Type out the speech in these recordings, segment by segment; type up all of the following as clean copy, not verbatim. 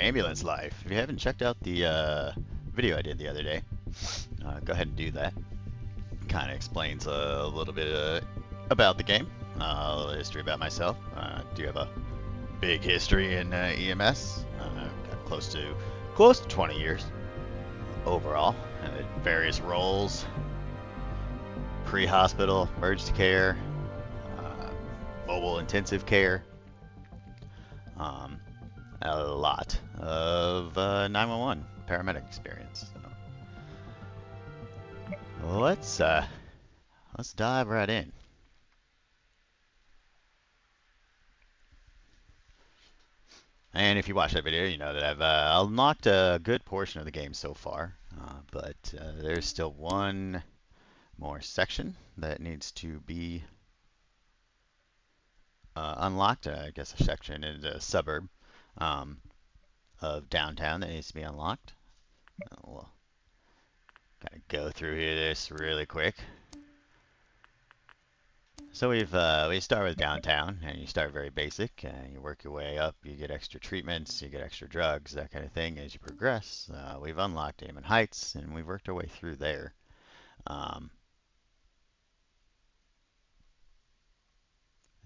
Ambulance life. If you haven't checked out the video I did the other day, go ahead and do that. Kind of explains a little bit about the game, a little history about myself. Do have a big history in EMS. Got close to 20 years overall, various roles: pre-hospital, emergency care, mobile intensive care. A lot of 911 paramedic experience. So let's dive right in. And if you watch that video, you know that I've unlocked a good portion of the game so far, but there's still one more section that needs to be unlocked. I guess a section in a suburb of downtown that needs to be unlocked. We'll kind of go through this really quick. So we start with downtown, and you start very basic, and you work your way up. You get extra treatments, you get extra drugs, that kind of thing. As you progress, we've unlocked Amon Heights, and we've worked our way through there. And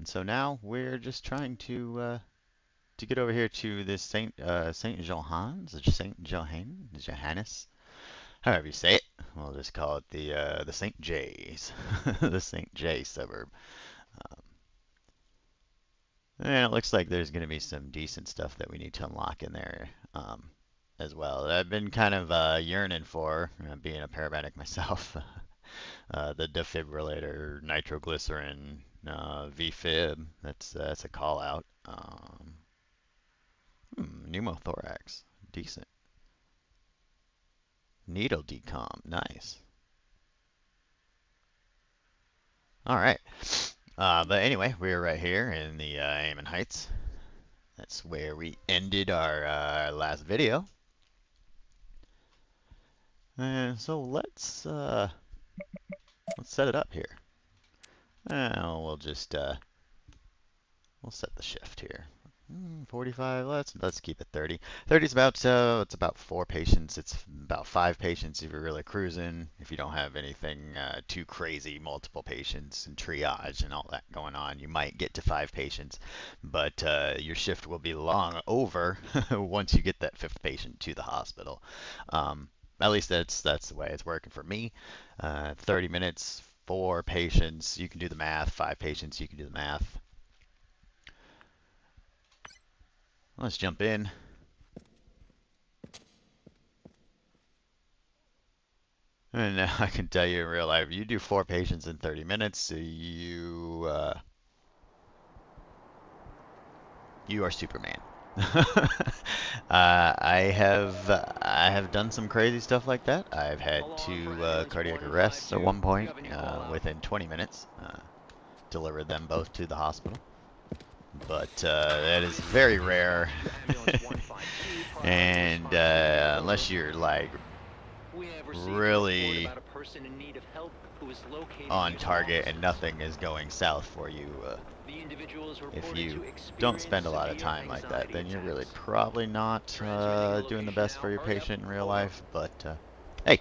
so now we're just trying to get over here to this Saint Johaines, Johannes, however you say it. We'll just call it the St. J's, the St. J suburb. And it looks like there's going to be some decent stuff that we need to unlock in there as well. I've been kind of yearning for, being a paramedic myself, the defibrillator, nitroglycerin, VFib. That's a call out. Pneumothorax, decent. Needle decom, nice. All right. But anyway, we're right here in the Amon Heights. That's where we ended our last video. And so let's set it up here. We'll just we'll set the shift here. 45. Let's keep it 30. 30 is about it's about 4 patients. It's about 5 patients if you're really cruising. If you don't have anything too crazy, multiple patients and triage and all that going on, you might get to 5 patients. But your shift will be long over once you get that fifth patient to the hospital. At least that's the way it's working for me. 30 minutes, 4 patients. You can do the math. 5 patients. You can do the math. Let's jump in. And now I can tell you in real life, you do 4 patients in 30 minutes, you are Superman. I have done some crazy stuff like that. I've had 2 cardiac arrests at one point within 20 minutes. Delivered them both to the hospital, but that is very rare. And unless you're like really on target and nothing is going south for you, if you don't spend a lot of time like that, then you're really probably not doing the best for your patient in real life. But hey,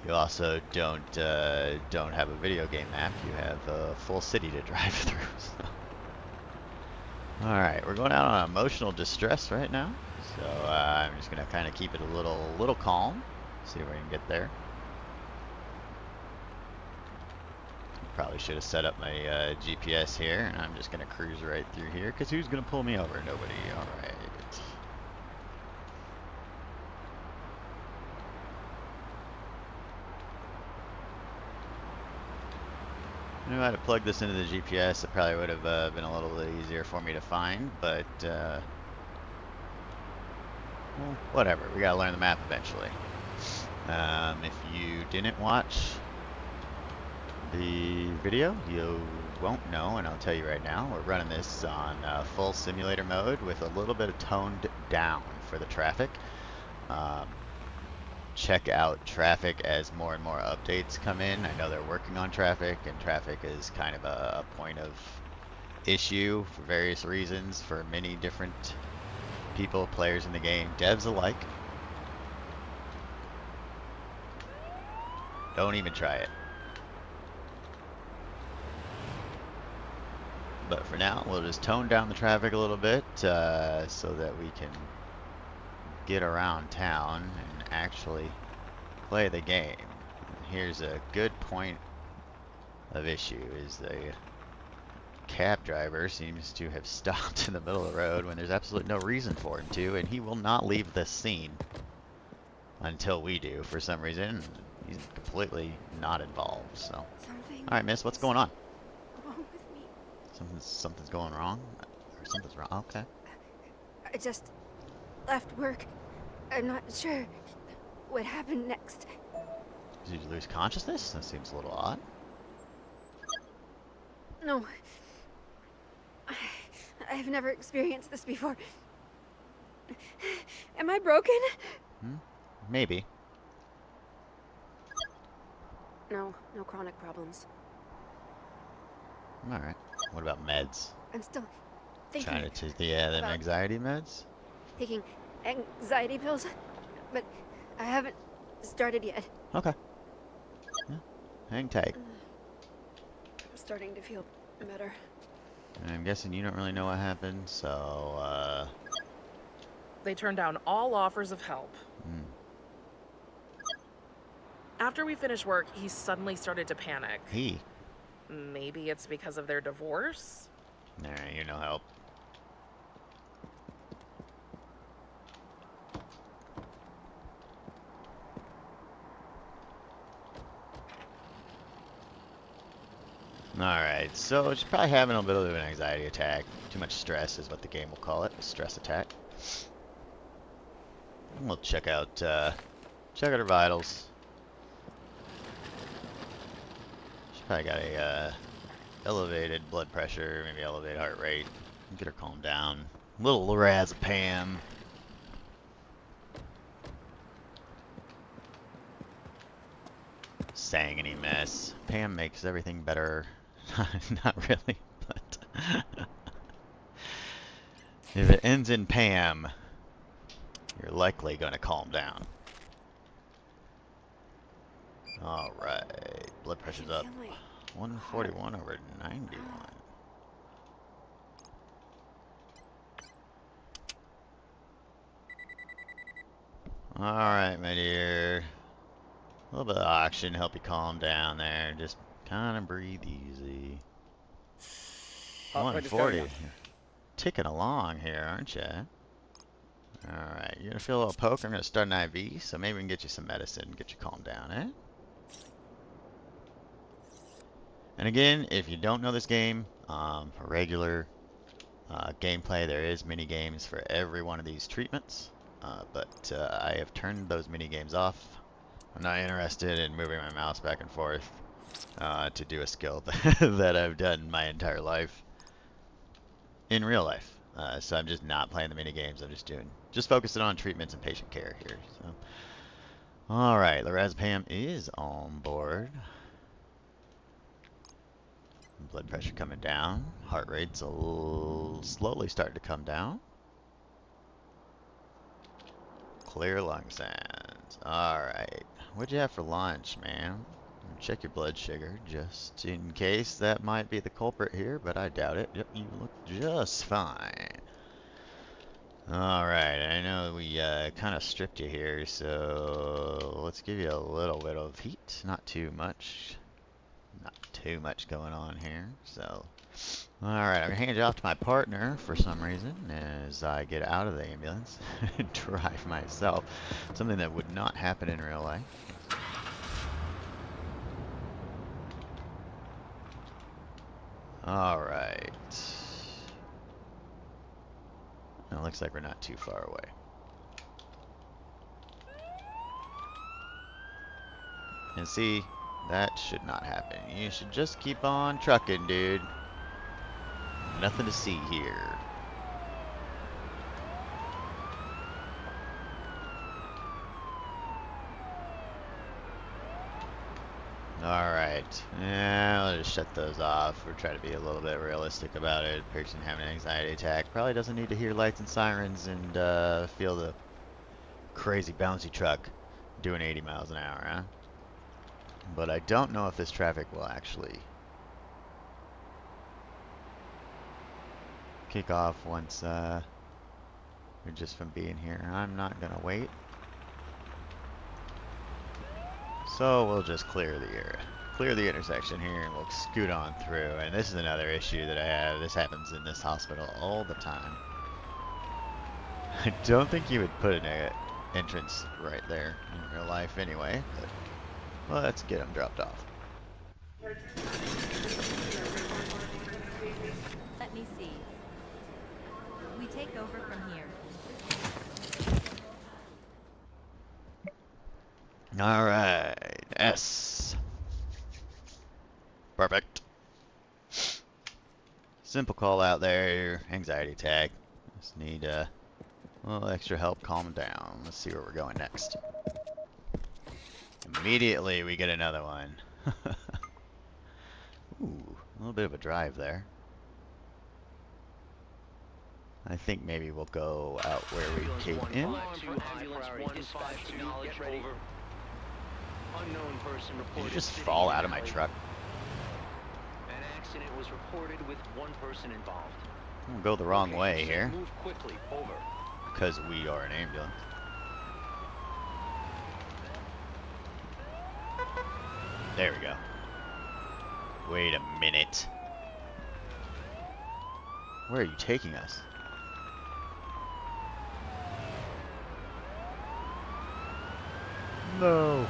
you also don't have a video game map. You have a full city to drive through. So. All right, we're going out on emotional distress right now. So I'm just gonna kind of keep it a little calm. See if we can get there. Probably should have set up my GPS here, and I'm just gonna cruise right through here. Cause who's gonna pull me over? Nobody. All right. I knew how to plug this into the GPS. It probably would have been a little bit easier for me to find, but well, whatever. We gotta learn the map eventually. If you didn't watch the video, you won't know, and I'll tell you right now. We're running this on full simulator mode with a little bit of toned down for the traffic. Check out traffic as more and more updates come in. I know they're working on traffic, and traffic is kind of a point of issue for various reasons for many different people, players in the game, devs alike. Don't even try it. But for now, we'll just tone down the traffic a little bit so that we can get around town and actually play the game. Here's a good point of issue, is the cab driver seems to have stopped in the middle of the road when there's absolutely no reason for him to, and he will not leave this scene until we do for some reason. He's completely not involved, so. Alright, miss, what's going on? Wrong with me. Something's going wrong? Or something's wrong? Okay. I just left work. I'm not sure what happened next. Did you lose consciousness? That seems a little odd. No. I've never experienced this before. Am I broken? Maybe. No chronic problems. Alright. What about meds? I'm still thinking. Trying to take them anxiety meds? Taking anxiety pills, but I haven't started yet. Okay. Yeah. Hang tight. I'm starting to feel better. And I'm guessing you don't really know what happened, so, They turned down all offers of help. After we finished work, he suddenly started to panic. He? Maybe it's because of their divorce? Nah, you're no help. Alright, so she's probably having a bit of an anxiety attack. Too much stress is what the game will call it, a stress attack. We'll check out her vitals. She's probably got a elevated blood pressure, maybe elevated heart rate. Get her calmed down. Little lorazepam. Saying any mess. Pam makes everything better. Not really, but If it ends in Pam, you're likely going to calm down. Alright, blood pressure's up. 141 over 91. Alright, my dear. A little bit of oxygen help you calm down there. Just kind of breathe easy. 140. You're ticking along here, aren't you? Alright, you're gonna feel a little poke. I'm gonna start an IV, so maybe we can get you some medicine, get you calmed down, eh? And again, if you don't know this game, for regular gameplay, there is mini games for every one of these treatments. But I have turned those mini games off. I'm not interested in moving my mouse back and forth to do a skill that I've done my entire life in real life. So I'm just not playing the mini games. I'm just focusing on treatments and patient care here. So, all right, lorazepam is on board. Blood pressure coming down. Heart rate's slowly starting to come down. Clear lung sounds. All right. What'd you have for lunch, man? Check your blood sugar, just in case that might be the culprit here, but I doubt it. Yep, you look just fine. Alright, I know we kind of stripped you here, so let's give you a little bit of heat. Not too much. Not too much going on here, so... Alright, I'm going to hand you off to my partner for some reason as I get out of the ambulance and drive myself. Something that would not happen in real life. Alright. It looks like we're not too far away. And see, that should not happen. You should just keep on trucking, dude. Nothing to see here. Alright, yeah, I'll just shut those off. We're trying to be a little bit realistic about it. Person having an anxiety attack probably doesn't need to hear lights and sirens and feel the crazy bouncy truck doing 80 miles an hour, huh? But I don't know if this traffic will actually kick off once we're just from being here. I'm not gonna wait. So we'll just clear the area. Clear the intersection here and we'll scoot on through. And this is another issue that I have. This happens in this hospital all the time. I don't think you would put an entrance right there in real life anyway. But let's get them dropped off. Let me see. We take over from here. Alright, S. Perfect. Simple call out there, anxiety attack. Just need a little extra help calm down. Let's see where we're going next. Immediately we get another one. Ooh, a little bit of a drive there. I think maybe we'll go out where we came in. Did you just fall out of my truck? An accident was reported with one person involved. We'll go the wrong way here. Move quickly. Over. Because we are an ambulance. There we go. Wait a minute. Where are you taking us? No.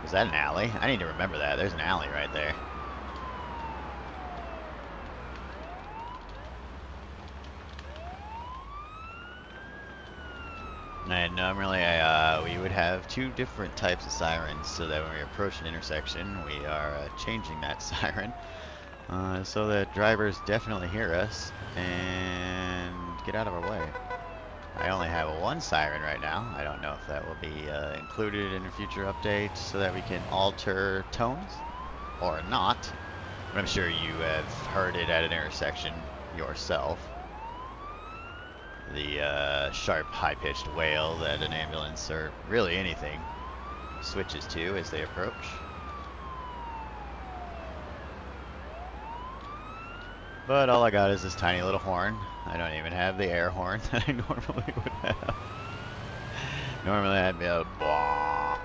Is that an alley? I need to remember that. There's an alley right there. And normally we would have two different types of sirens so that when we approach an intersection we are changing that siren so that drivers definitely hear us and get out of our way. I only have one siren right now. I don't know if that will be included in a future update so that we can alter tones or not. I'm sure you have heard it at an intersection yourself. The sharp, high-pitched wail that an ambulance, or really anything, switches to as they approach. But all I got is this tiny little horn. I don't even have the air horn that I normally would have. Normally I'd be a blah.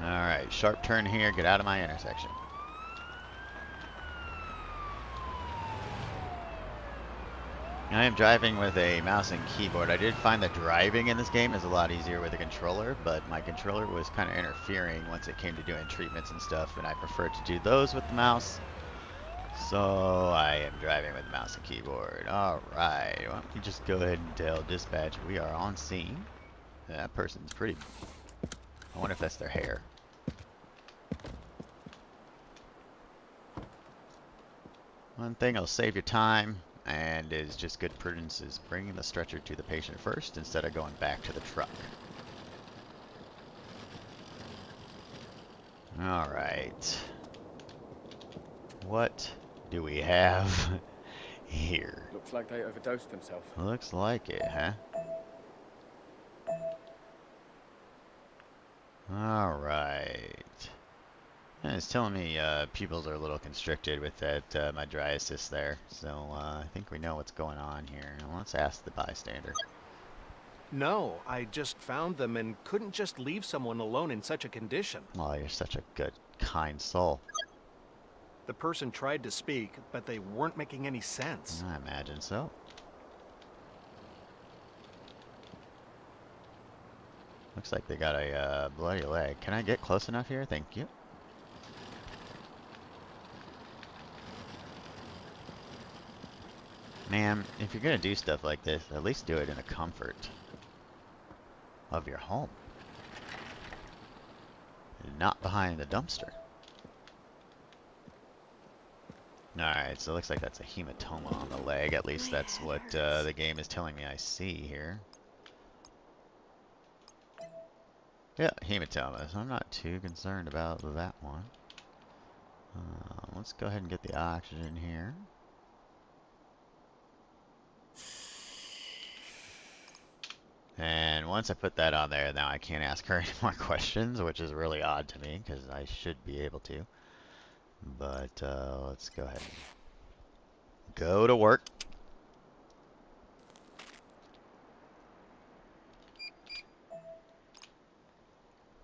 Alright, sharp turn here, get out of my intersection. I am driving with a mouse and keyboard. I did find that driving in this game is a lot easier with a controller, but my controller was kind of interfering once it came to doing treatments and stuff, and I prefer to do those with the mouse. So I am driving with the mouse and keyboard. Alright, why don't you just go ahead and tell dispatch we are on scene. That person's pretty... I wonder if that's their hair. One thing will save your time, and is just good prudence, is bringing the stretcher to the patient first instead of going back to the truck. Alright. What do we have here? Looks like they overdosed themselves. Looks like it, huh? Alright. Yeah, it's telling me pupils are a little constricted with that my dry assist there, so I think we know what's going on here. Let's ask the bystander. No, I just found them and couldn't just leave someone alone in such a condition. Oh, you're such a good, kind soul. The person tried to speak, but they weren't making any sense. I imagine so. Looks like they got a bloody leg. Can I get close enough here? Thank you. Ma'am, if you're gonna do stuff like this, at least do it in the comfort of your home. And not behind the dumpster. Alright, so it looks like that's a hematoma on the leg. At least that's what the game is telling me I see here. Yeah, hematoma, so I'm not too concerned about that one. Let's go ahead and get the oxygen here. And once I put that on there, now I can't ask her any more questions, which is really odd to me, because I should be able to. But let's go ahead and go to work.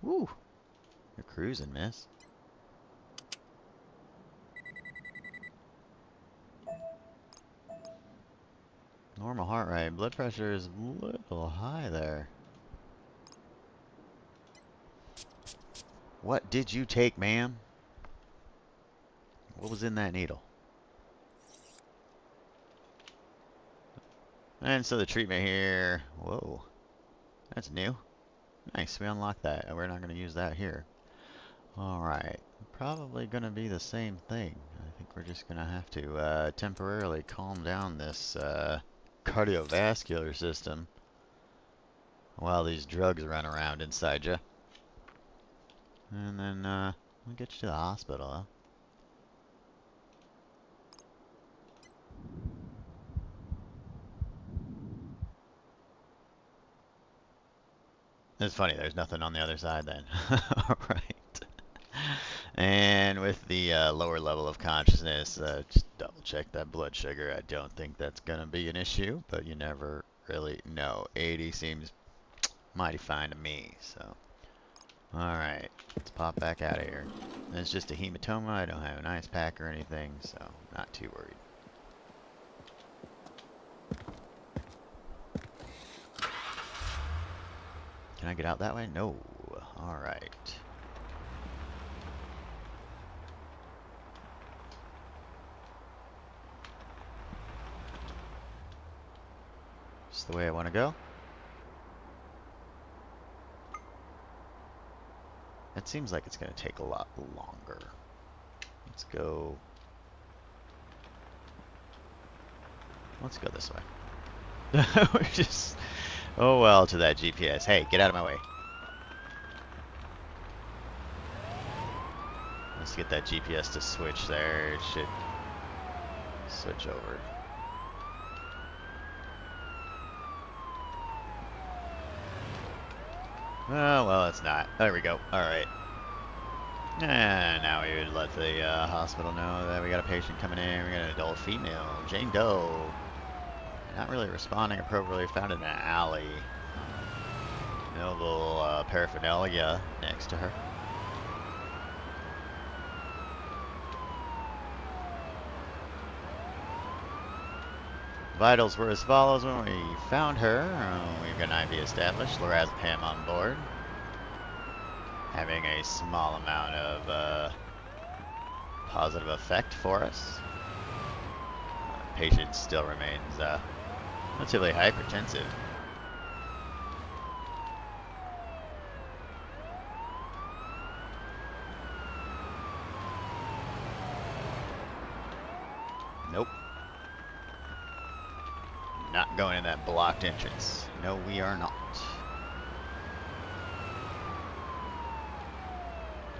Woo! You're cruising, miss. Normal heart rate. Blood pressure is a little high there. What did you take, ma'am? What was in that needle? And so the treatment here. Whoa. That's new. Nice, we unlocked that. We're not going to use that here. Alright. Probably going to be the same thing. I think we're just going to have to temporarily calm down this cardiovascular system while these drugs run around inside you. And then we'll get you to the hospital, huh? It's funny, there's nothing on the other side then. Alright. And with the lower level of consciousness, just double check that blood sugar. I don't think that's going to be an issue, but you never really know. 80 seems mighty fine to me, so. Alright, let's pop back out of here. It's just a hematoma. I don't have an ice pack or anything, so not too worried. Can I get out that way? No. Alright. Just the way I want to go. It seems like it's going to take a lot longer. Let's go this way. We're just... Oh well, to that GPS. Hey, get out of my way. Let's get that GPS to switch there. It should switch over. Oh, well, it's not. There we go. Alright. And now we would let the hospital know that we got a patient coming in. We got an adult female, Jane Doe. Not really responding appropriately, found in an alley. Notable paraphernalia next to her. Vitals were as follows when we found her. We've got an IV established, lorazepam on board. Having a small amount of positive effect for us. Patient still remains relatively hypertensive. Nope. Not going in that blocked entrance. No, we are not.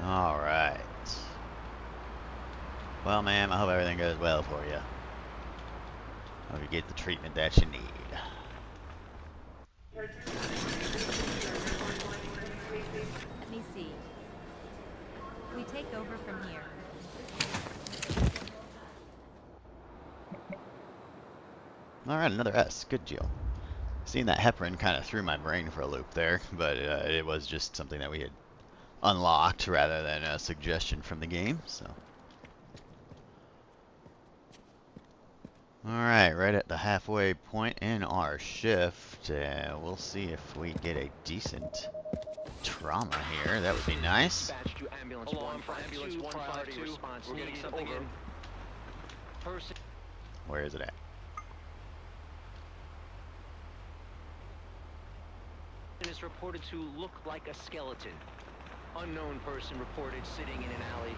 Alright. Well, ma'am, I hope everything goes well for you. Hope you get the treatment that you need. Let me see. We take over from here. Alright, another S. Good deal. Seeing that heparin kind of threw my brain for a loop there, but it was just something that we had unlocked rather than a suggestion from the game, so. Alright, right at the halfway point in our shift, we'll see if we get a decent trauma here. That would be nice. Dispatch to ambulance 152. We're getting something in. Person Where is it at? is reported to look like a skeleton. Unknown person reported sitting in an alley.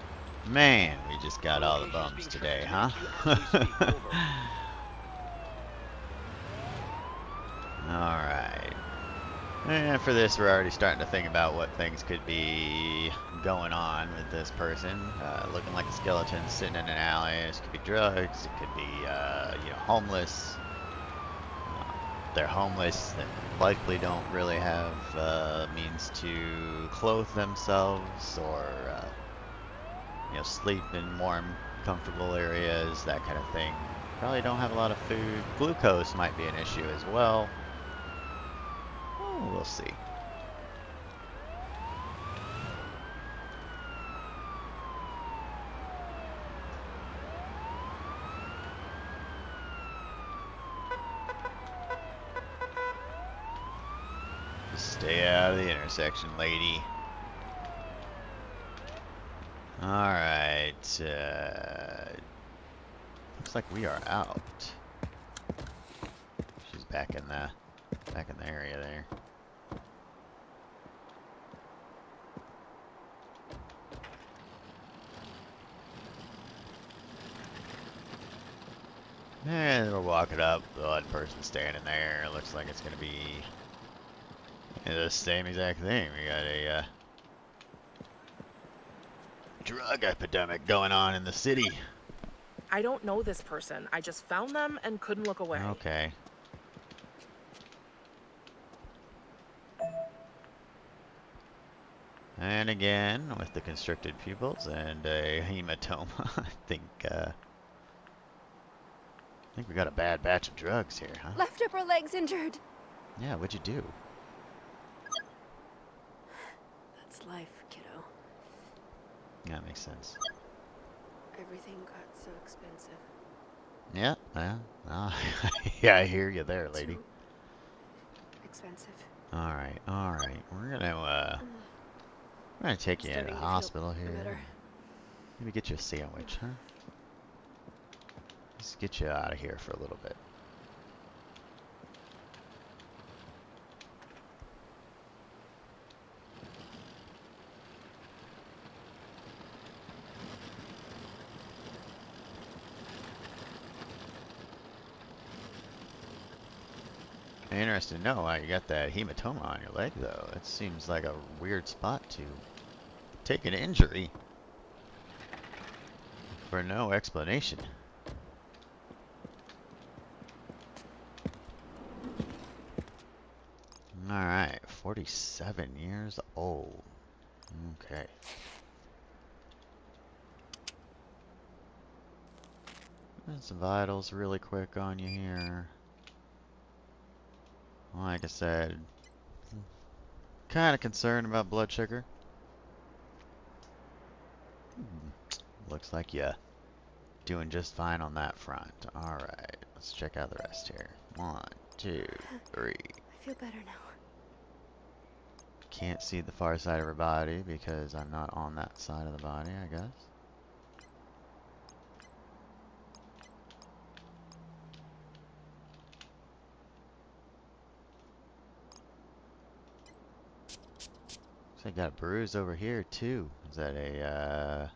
Man, we just got all the bums today, huh? Alright. And for this, we're already starting to think about what things could be going on with this person. Looking like a skeleton sitting in an alley. This could be drugs. It could be, you know, homeless. They're homeless. They likely don't really have means to clothe themselves or, you know, sleep in warm, comfortable areas, that kind of thing. Probably don't have a lot of food. Glucose might be an issue as well. Oh, we'll see. Just stay out of the intersection, lady. Alright, looks like we are out. She's back in the area there. And we're walking up, the odd person standing there. Looks like it's gonna be the same exact thing. We got a drug epidemic going on in the city. I don't know this person. I just found them and couldn't look away. Okay. And again, with the constricted pupils and a hematoma, I think we got a bad batch of drugs here, huh? Left upper leg's injured. Yeah, what'd you do? That's life, kiddo. Yeah, that makes sense. Everything got so expensive. Yeah, yeah, I hear you there, lady. Too expensive. Alright. We're gonna take you in the hospital here. Better. Maybe get you a sandwich, huh? Just get you out of here for a little bit. Interesting to know why you got that hematoma on your leg, though. It seems like a weird spot to take an injury. for no explanation. Alright, 47 years old. Okay. There's some vitals really quick on you here. Like I said, kind of concerned about blood sugar. Looks like you're doing just fine on that front. Alright, let's check out the rest here. 1, 2, 3. I feel better now. Can't see the far side of her body because I'm not on that side of the body, I guess. So I got a bruise over here too. Is that a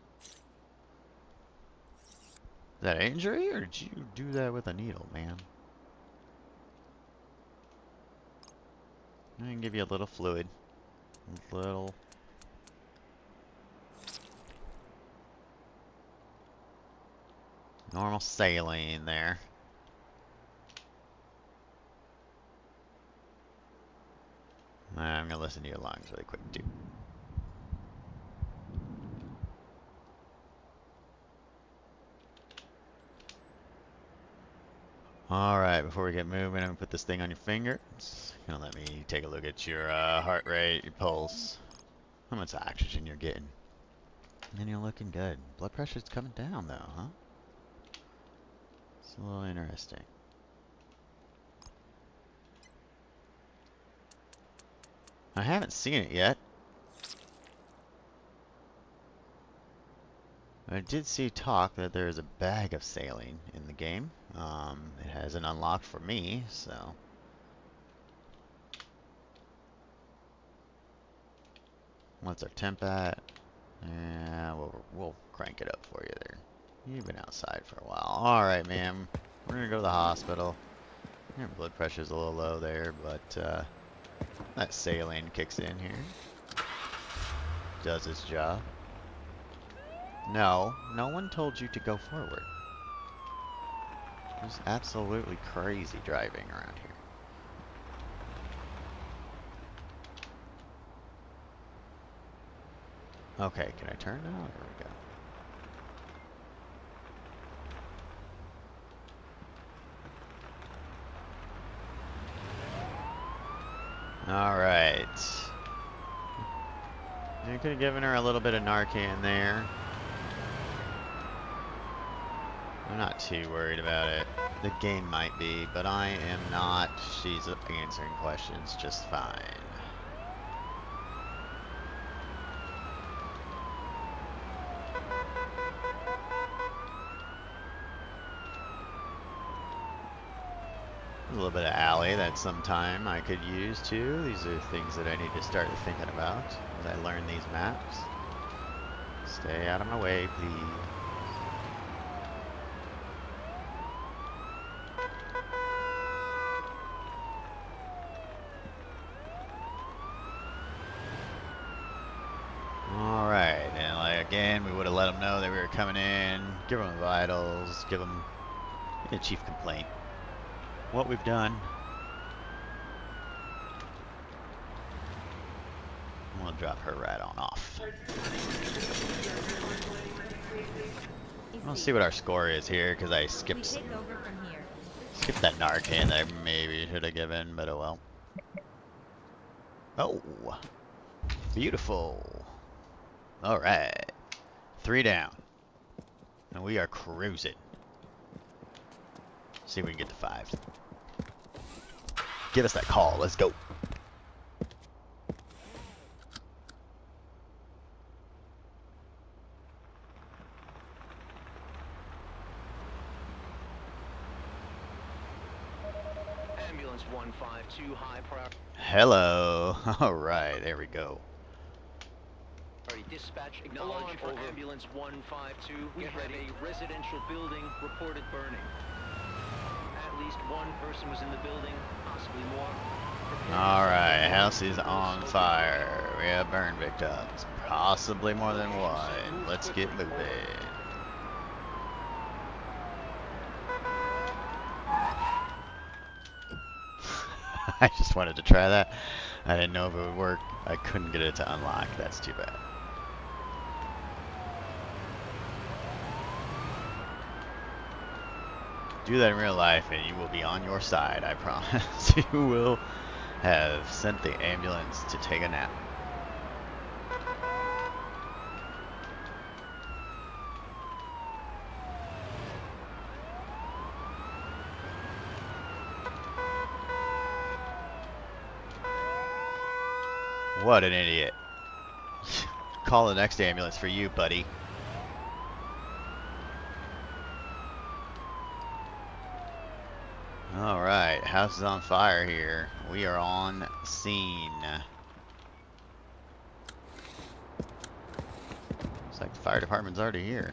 is that an injury, or did you do that with a needle, man? I can give you a little fluid. A little. Normal saline there. I'm gonna listen to your lungs really quick too. Alright, before we get moving, I'm gonna put this thing on your finger. It's gonna let me take a look at your heart rate, your pulse, how much oxygen you're getting. And you're looking good. Blood pressure's coming down though, huh? It's a little interesting. I haven't seen it yet. I did see talk that there is a bag of saline in the game. It hasn't unlocked for me, so. What's our temp at? Yeah, we'll crank it up for you there. You've been outside for a while. Alright, ma'am. We're gonna go to the hospital. Your blood pressure's a little low there, but that saline kicks in here. Does its job. No, no one told you to go forward. It's absolutely crazy driving around here. Okay, can I turn now? There we go. Alright. You could have given her a little bit of Narcan there. I'm not too worried about it. The game might be, but I am not. She's answering questions just fine. A little bit of alley that sometime I could use too. These are things that I need to start thinking about as I learn these maps. Stay out of my way, please. Alright, and like again, we would have let them know that we were coming in, give them the vitals, give them a chief complaint. What we've done. We'll drop her right on off. We'll see what our score is here, because I skipped that Narcan that I maybe should have given, but oh well. Oh, beautiful. Alright, 3 down. And we are cruising. See if we can get to 5. Give us that call. Let's go. Ambulance 152, high priority. Hello. Alright, there we go. Dispatch, acknowledge for ambulance 152. We have a residential building reported burning. At least one person was in the building, possibly more. Alright, house is on fire. We have burn victims. Possibly more than one. Let's get moving. I just wanted to try that. I didn't know if it would work. I couldn't get it to unlock. That's too bad. Do that in real life and you will be on your side, I promise. You will have sent the ambulance to take a nap. What an idiot. Call the next ambulance for you, buddy. Alright, house is on fire here. We are on scene. Looks like the fire department's already here.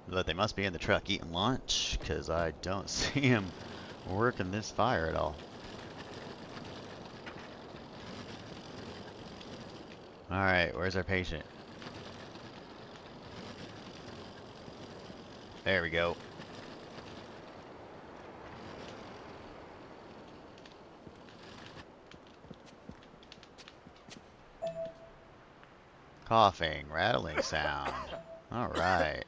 But they must be in the truck eating lunch, because I don't see them working this fire at all. Alright, where's our patient? There we go. Coughing, rattling sound. Alright.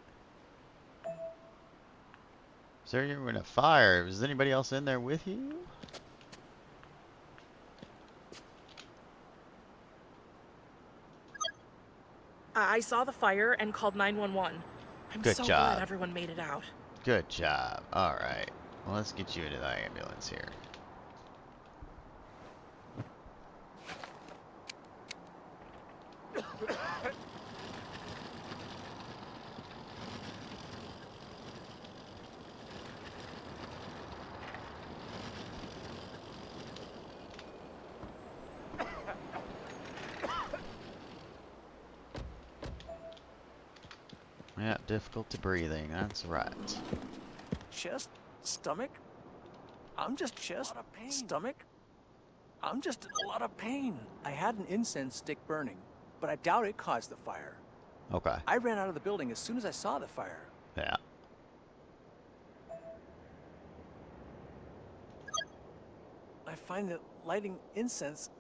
Sir, you were in a fire. Was anybody else in there with you? I saw the fire and called 911. I'm Good so job. glad everyone made it out. Good job. Alright. Well, let's get you into the ambulance here. Yeah, difficulty breathing, that's right. Chest, stomach. I'm just chest, stomach. I'm just in a lot of pain. I had an incense stick burning, but I doubt it caused the fire. Okay. I ran out of the building as soon as I saw the fire. Yeah. I find that lighting incense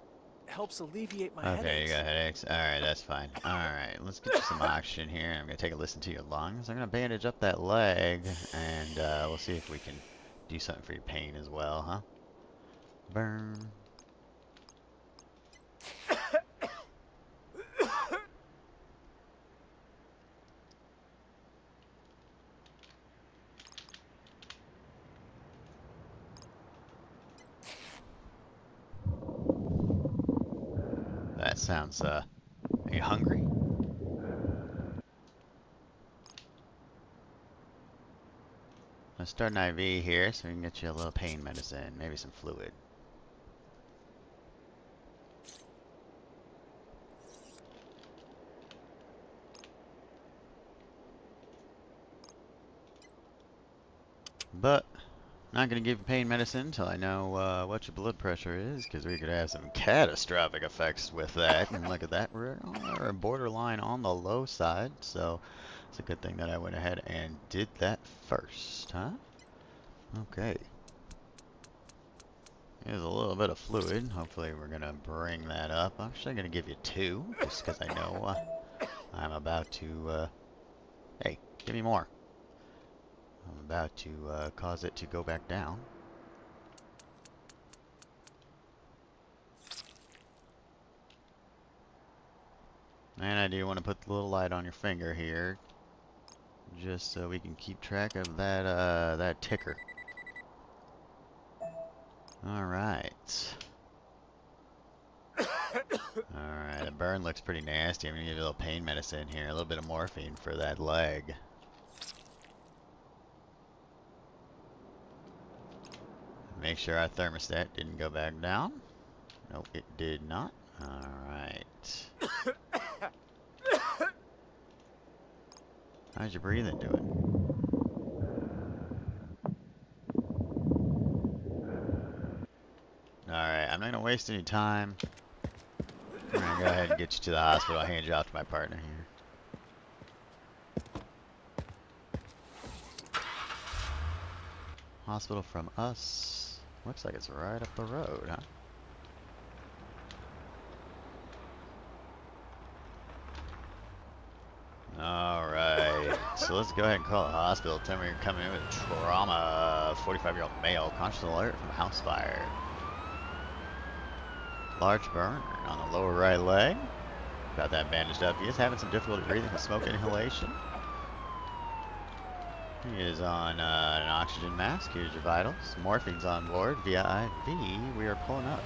helps alleviate my Okay, headaches. you got headaches. Alright, that's fine. Alright, let's get you some oxygen here. I'm going to take a listen to your lungs. I'm going to bandage up that leg, and we'll see if we can do something for your pain as well, huh? Burn. That sounds, are you hungry? Let's start an IV here so we can get you a little pain medicine, maybe some fluid. But not going to give you pain medicine until I know what your blood pressure is, because we could have some catastrophic effects with that. And look at that, we're borderline on the low side, so it's a good thing that I went ahead and did that first, huh? Okay. Here's a little bit of fluid. Hopefully we're going to bring that up. I'm actually going to give you 2, just because I know I'm about to... hey, give me more. I'm about to cause it to go back down. And I do want to put the little light on your finger here, just so we can keep track of that that ticker. All right. All right. The burn looks pretty nasty. I'm gonna give you a little pain medicine here, a little bit of morphine for that leg. Make sure our thermostat didn't go back down. Nope, it did not. Alright. How's your breathing doing? Alright, I'm not going to waste any time. I'm going to go ahead and get you to the hospital. I'll hand you off to my partner here. hospital from us. Looks like it's right up the road, huh? Alright, so let's go ahead and call the hospital. Tell me you're coming in with trauma. 45-year-old male, conscious alert from house fire. Large burn on the lower right leg. Got that bandaged up. He is having some difficulty breathing with smoke inhalation. He is on an oxygen mask. Here's your vitals. Morphine's on board via IV. We are pulling up.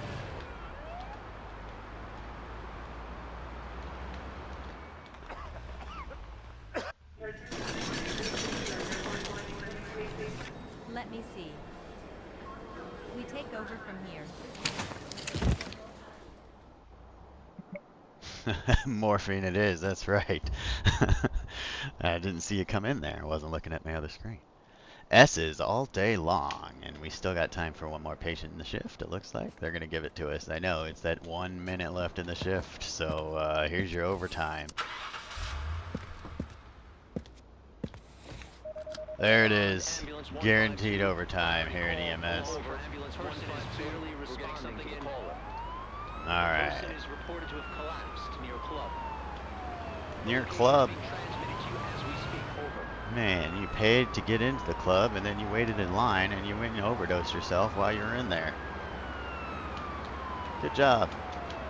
Let me see. We take over from here. Morphine it is, that's right. I didn't see you come in there. I wasn't looking at my other screen. S's all day long, and we still got time for one more patient in the shift, it looks like. They're going to give it to us. I know, it's that 1 minute left in the shift, so here's your overtime. There it is. Guaranteed overtime here at EMS. Alright. Near club. Man, you paid to get into the club and then you waited in line and you went and overdosed yourself while you were in there. Good job.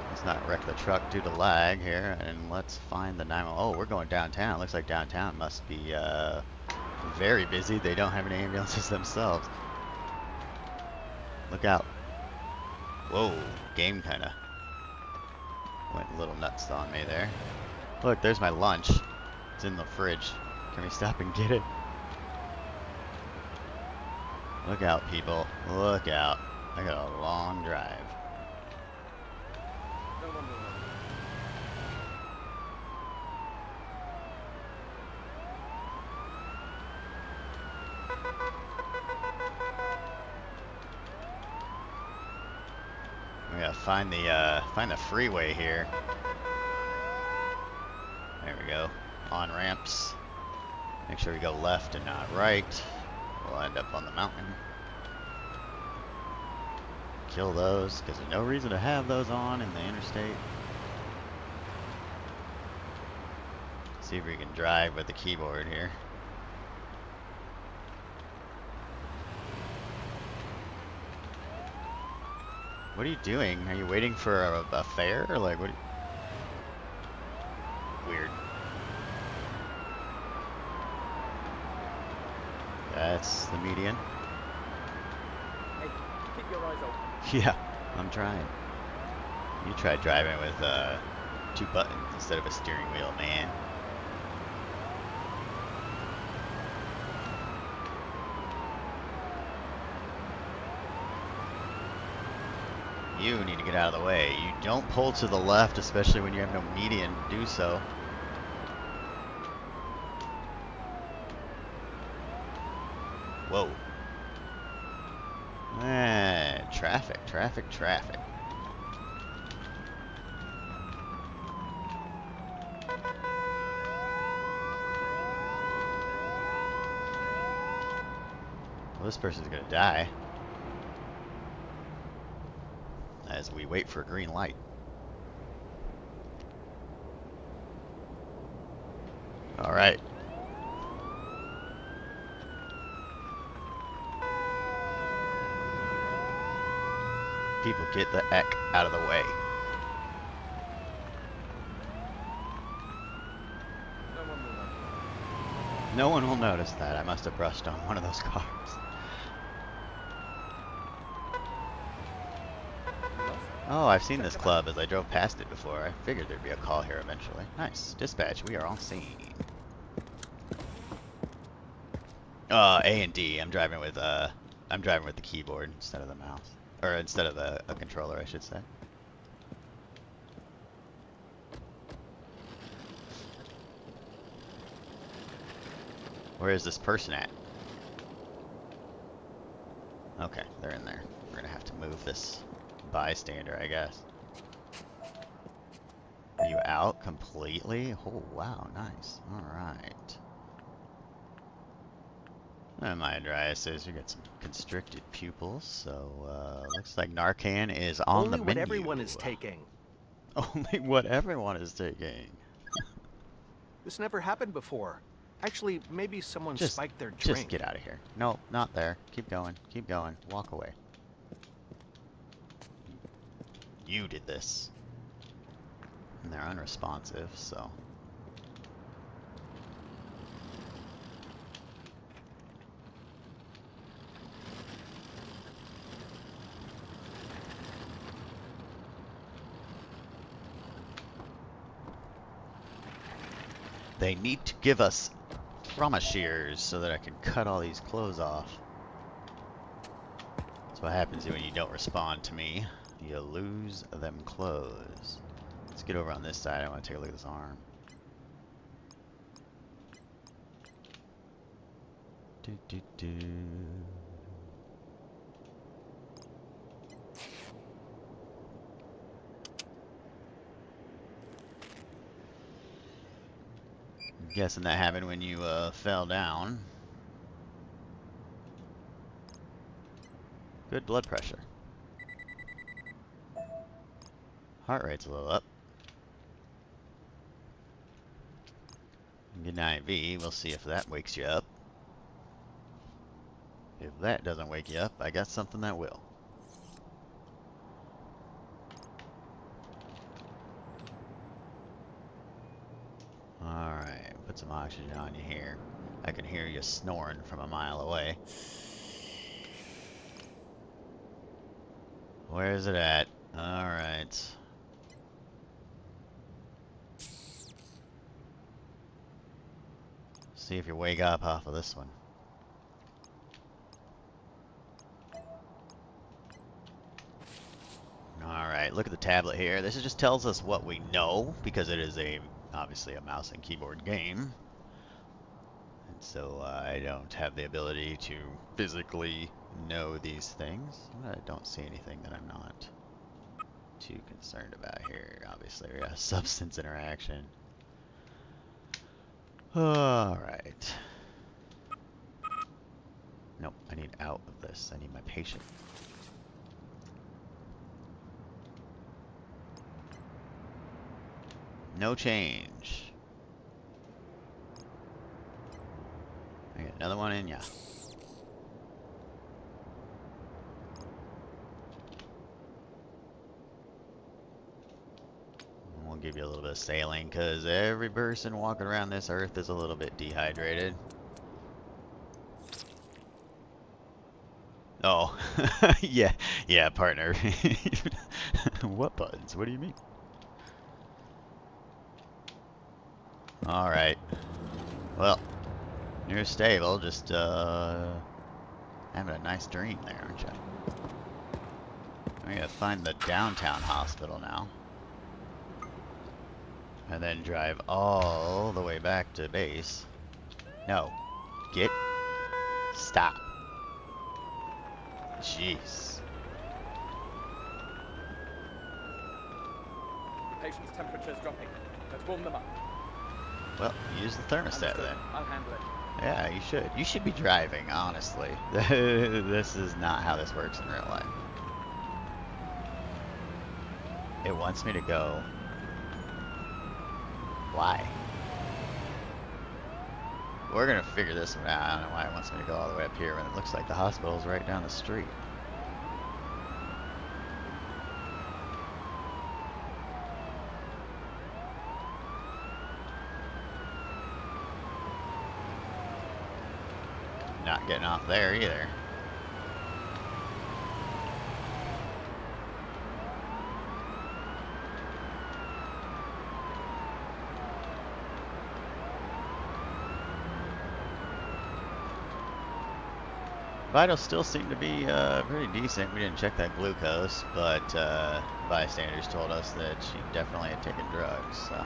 Let's not wreck the truck due to lag here, and let's find the 911. Oh, we're going downtown. Looks like downtown must be very busy. They don't have any ambulances themselves. Look out. Whoa, game kinda went a little nuts on me there. Look, there's my lunch. It's in the fridge. Can we stop and get it? Look out, people. Look out. I got a long drive. We gotta find the freeway here. There we go. On ramps. Make sure we go left and not right. We'll end up on the mountain. Kill those, because there's no reason to have those on in the interstate. See if we can drive with the keyboard here. What are you doing? Are you waiting for a fare? Or like, what? Weird. That's the median. Hey, keep your eyes open. Yeah, I'm trying. You tried driving with 2 buttons instead of a steering wheel, man. You need to get out of the way. You don't pull to the left, especially when you have no median to do so. Whoa. Traffic, traffic, traffic. Well, this person's gonna die as we wait for a green light. All right. People, get the heck out of the way. No one will notice that. I must have brushed on one of those cars. Oh, I've seen this club as I drove past it before. I figured there'd be a call here eventually. Nice. Dispatch, we are on scene. A and D. I'm driving with the keyboard instead of the mouse. Or instead of a controller, I should say. Where is this person at? Okay, they're in there. We're gonna have to move this bystander, I guess. Are you out completely? Oh, wow, nice. Alright. My dry says we got some constricted pupils, so looks like Narcan is on Only the what menu. everyone is taking. Only what everyone is taking. This never happened before. Actually, maybe someone spiked their drink. Just get out of here. No, not there. Keep going. Keep going. Walk away. You did this. And they're unresponsive, so. They need to give us trauma shears so that I can cut all these clothes off. That's what happens when you don't respond to me. You lose them clothes. Let's get over on this side. I want to take a look at this arm. Do, do, do. I'm guessing that happened when you fell down. Good blood pressure. Heart rate's a little up. Get an IV. We'll see if that wakes you up. If that doesn't wake you up, I got something that will. Alright, put some oxygen on you here. I can hear you snoring from a mile away. Where is it at? Alright. See if you wake up off of this one. Alright, look at the tablet here. This just tells us what we know, because it is obviously a mouse and keyboard game. And so I don't have the ability to physically know these things. I don't see anything that I'm not too concerned about here. Obviously, we got a substance interaction. Alright. Nope, I need out of this. I need my patient. No change. I got another one in ya. We'll give you a little bit of saline, because every person walking around this earth is a little bit dehydrated. Oh, yeah, partner. What buttons? What do you mean? Alright. Well, you're stable, just having a nice dream there, aren't you? We gotta find the downtown hospital now. And then drive all the way back to base. No. Stop. Jeez. Patient's temperature's dropping. Let's warm them up. Well, use the thermostat then. I'll handle it. Yeah, you should. You should be driving, honestly. This is not how this works in real life. It wants me to go. Why? We're gonna figure this one out. I don't know why it wants me to go all the way up here when it looks like the hospital's right down the street. Not getting off there either. Vitals still seem to be pretty decent. We didn't check that glucose, but bystanders told us that she definitely had taken drugs. So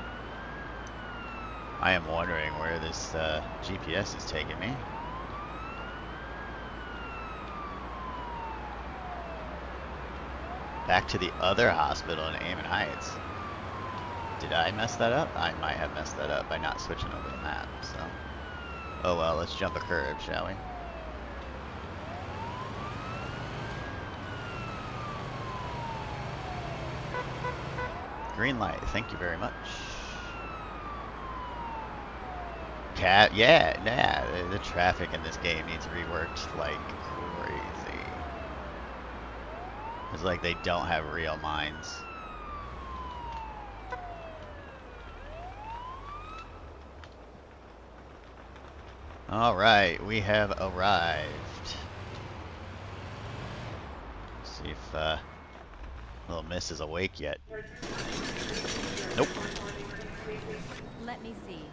I am wondering where this GPS is taking me. Back to the other hospital in Amon Heights. Did I mess that up? I might have messed that up by not switching over the map. So, oh well, let's jump a curb, shall we? Green light. Thank you very much. Cat. Yeah. Yeah. The traffic in this game needs reworked like crazy. It's like they don't have real minds. All right, we have arrived. Let's see if little Miss is awake yet. Nope. Let me see.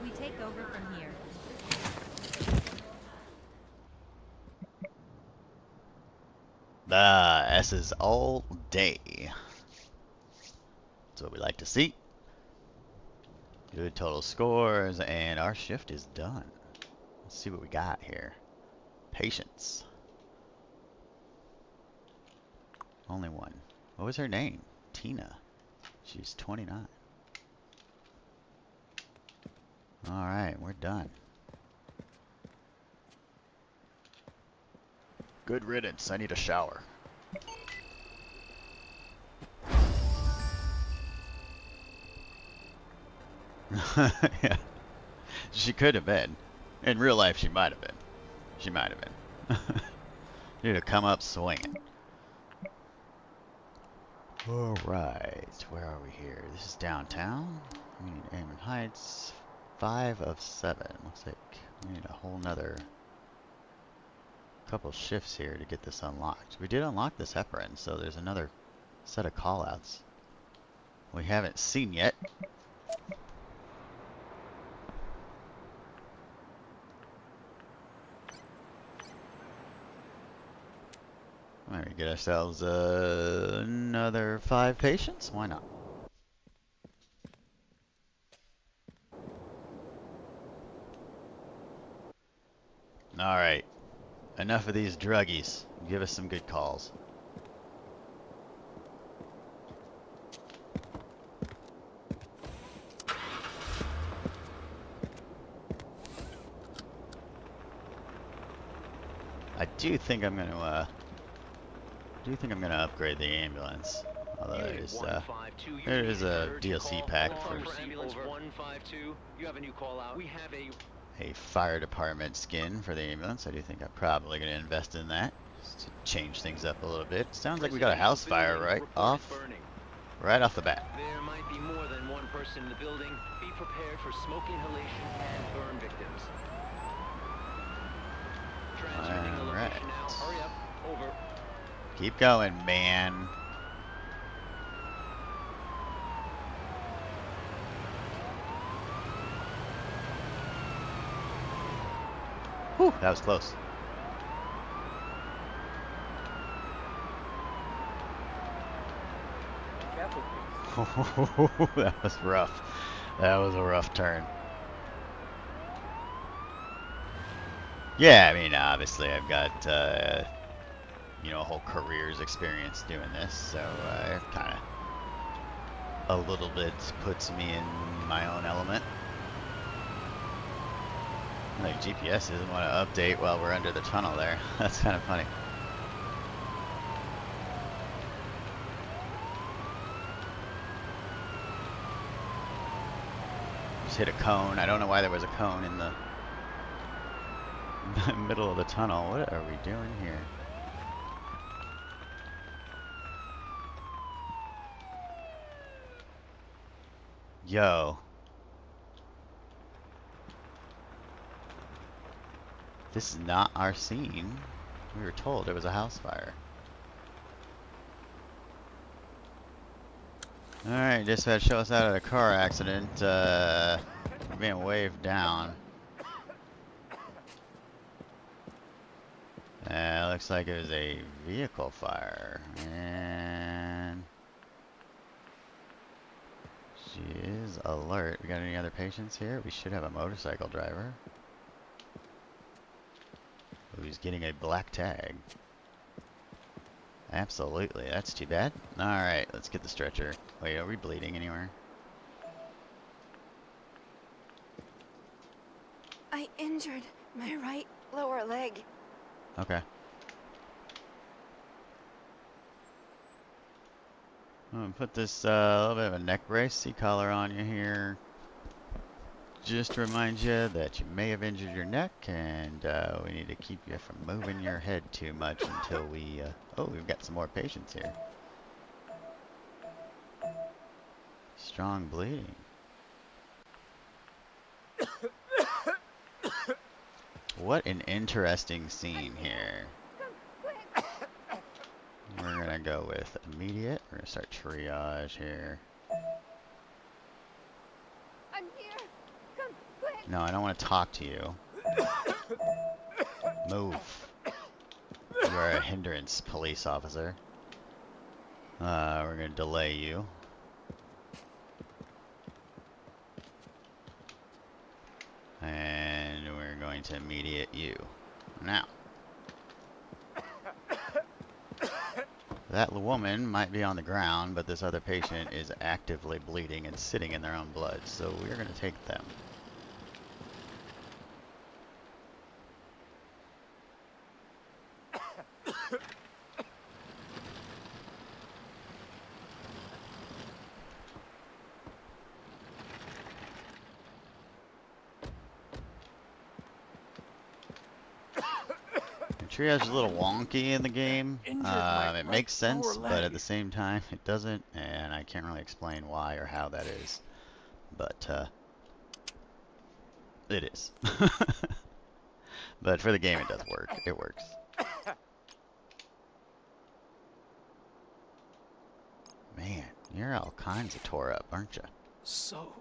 We take over from here. S's all day. That's what we like to see. Good total scores, and our shift is done. Let's see what we got here. Patience. Only one. What was her name? Tina. She's 29. Alright, we're done. Good riddance. I need a shower. Yeah. She could have been. In real life, she might have been. She might have been. Need to come up swinging. Alright, where are we here? This is downtown. We need Amon Heights. 5 of 7. Looks like we need a whole nother couple shifts here to get this unlocked. We did unlock this heparin, so there's another set of callouts we haven't seen yet. Alright, get ourselves another 5 patients. Why not? Alright. Enough of these druggies. Give us some good calls. I do think I'm gonna upgrade the ambulance. Although there is a DLC pack for ambulance 152. You have a new call out. We have a fire department skin for the ambulance. I do think I'm probably gonna invest in that just to change things up a little bit. Sounds like we got a house fire right off the bat. There might be more than one person in the building. Be prepared for smoke inhalation and burn victims. Transmitting the location now. Hurry up. Over. Keep going, man. Whew, that was close. Careful, please. That was rough. That was a rough turn. Yeah, I mean, obviously I've got, you know, a whole career's experience doing this, so it kind of a little bit puts me in my own element. Like GPS doesn't want to update while we're under the tunnel there. That's kind of funny. Just hit a cone. I don't know why there was a cone in the middle of the tunnel. What are we doing here? Yo. This is not our scene. We were told it was a house fire. Alright, dispatch, show us out of a car accident. We're being waved down. Looks like it was a vehicle fire. And she is alert. We got any other patients here? We should have a motorcycle driver. Who's getting a black tag. Absolutely, that's too bad. Alright, let's get the stretcher. Wait, are we bleeding anywhere? I injured my right lower leg. Okay. I'm gonna put this little bit of a neck brace, C-collar on you here. Just to remind you that you may have injured your neck, and we need to keep you from moving your head too much until we... oh, we've got some more patients here. Strong bleeding. What an interesting scene here. We're gonna go with immediate. We're gonna start triage here. I'm here. Come quick. No, I don't want to talk to you. Move. You are a hindrance, police officer. We're gonna delay you. And we're going to immediate you. Now. That woman might be on the ground, but this other patient is actively bleeding and sitting in their own blood, so we're going to take them. Triage is a little wonky in the game. It makes sense, but at the same time it doesn't, and I can't really explain why or how that is. But it is. But for the game it does work. It works. Man, you're all kinds of tore up, aren't you? So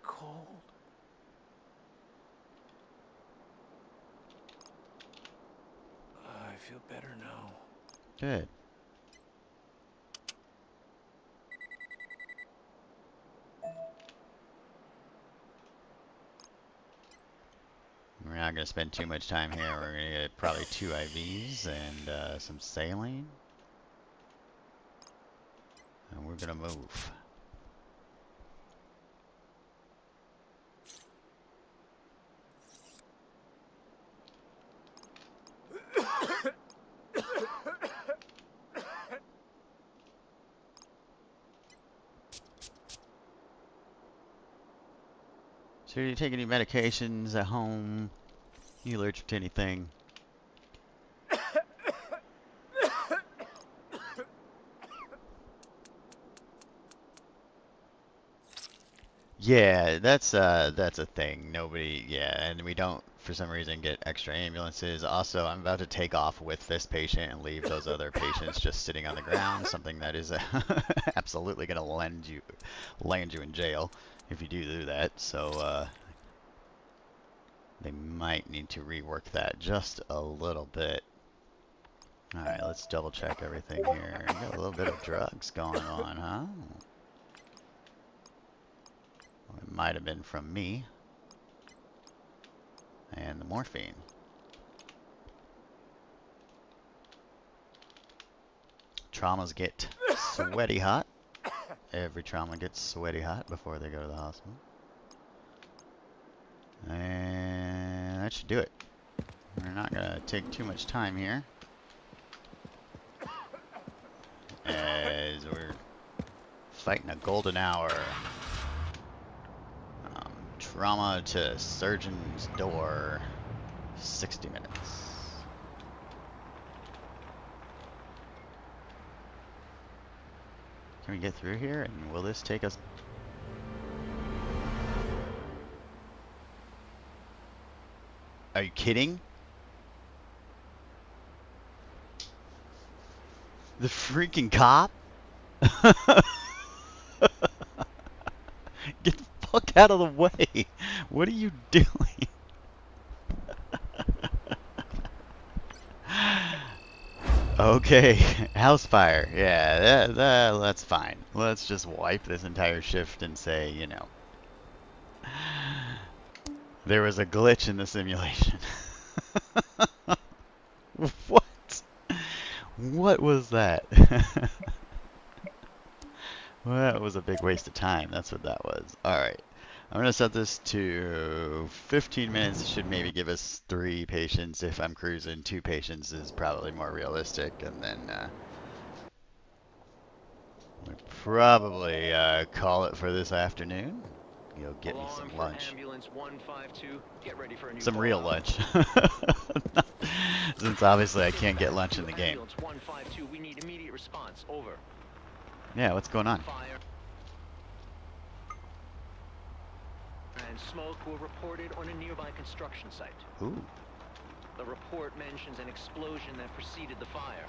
cold. I feel better now. Good. We're not going to spend too much time here. We're going to get probably 2 IVs and some saline. And we're going to move. So do you take any medications at home? You allergic to anything? Yeah, that's a thing. Nobody, yeah, and we don't for some reason get extra ambulances. Also, I'm about to take off with this patient and leave those other patients just sitting on the ground, something that is absolutely going to land you in jail if you do that. So they might need to rework that just a little bit. All right, let's double check everything here. Got a little bit of drugs going on, huh? It might have been from me. And the morphine. Traumas get sweaty hot. Every trauma gets sweaty hot before they go to the hospital. And that should do it. We're not going to take too much time here, as we're fighting a golden hour. Trauma to surgeon's door, 60 minutes. Can we get through here, and will this take us? Are you kidding? The freaking cop? Get the fuck out of the way. What are you doing? Okay, house fire. Yeah, that's fine. Let's just wipe this entire shift and say, you know, there was a glitch in the simulation. What? What was that? Well, that was a big waste of time. That's what that was. Alright. I'm going to set this to 15 minutes. It should maybe give us 3 patients. If I'm cruising, 2 patients is probably more realistic. And then we'll probably call it for this afternoon. Go get me Alarm some for lunch. ambulance 152. Get ready for a new Some call real out. lunch. Since obviously I can't get lunch in the game. Ambulance 152. We need immediate response. Over. Yeah, what's going on? Fire and smoke were reported on a nearby construction site. Ooh. The report mentions an explosion that preceded the fire.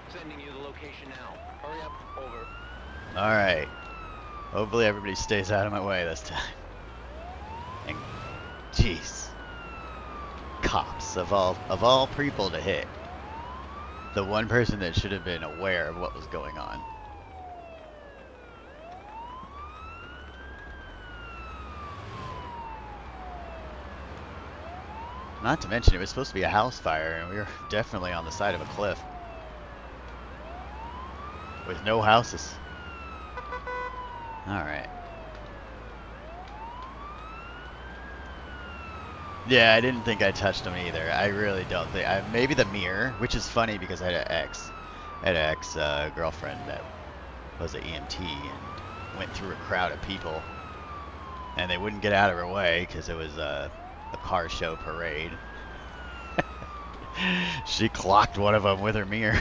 Sending you the location now. Hurry up. Over. Alright. Hopefully everybody stays out of my way this time. And jeez. Cops of all people to hit. The one person that should have been aware of what was going on. Not to mention it was supposed to be a house fire and we were definitely on the side of a cliff. With no houses. Alright. Yeah, I didn't think I touched them either. I really don't think. Maybe the mirror, which is funny because I had an ex girlfriend that was an EMT and went through a crowd of people, and they wouldn't get out of her way because it was a car show parade. She clocked one of them with her mirror.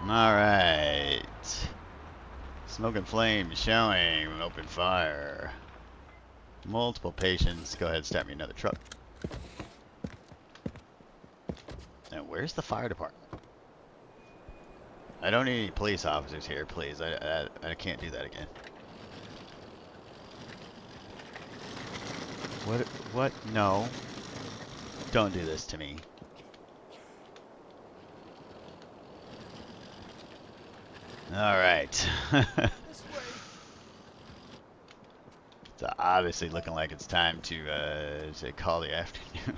Alright. Smoke and flame showing. Open fire. Multiple patients. Go ahead, start me another truck. Now, where's the fire department? I don't need any police officers here, please. I can't do that again. What? No. Don't do this to me. Alright. It's obviously looking like it's time to call the afternoon.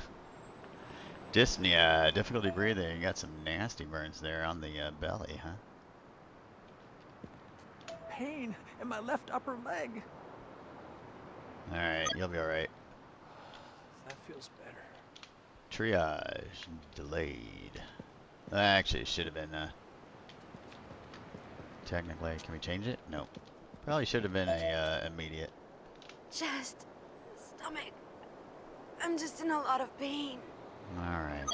Dyspnea, difficulty breathing. You got some nasty burns there on the belly, huh? Pain in my left upper leg. Alright, you'll be alright. That feels better. Triage delayed. Actually, it should have been technically. Can we change it? No. Probably should have been a immediate. Chest, stomach. I'm just in a lot of pain. Alright.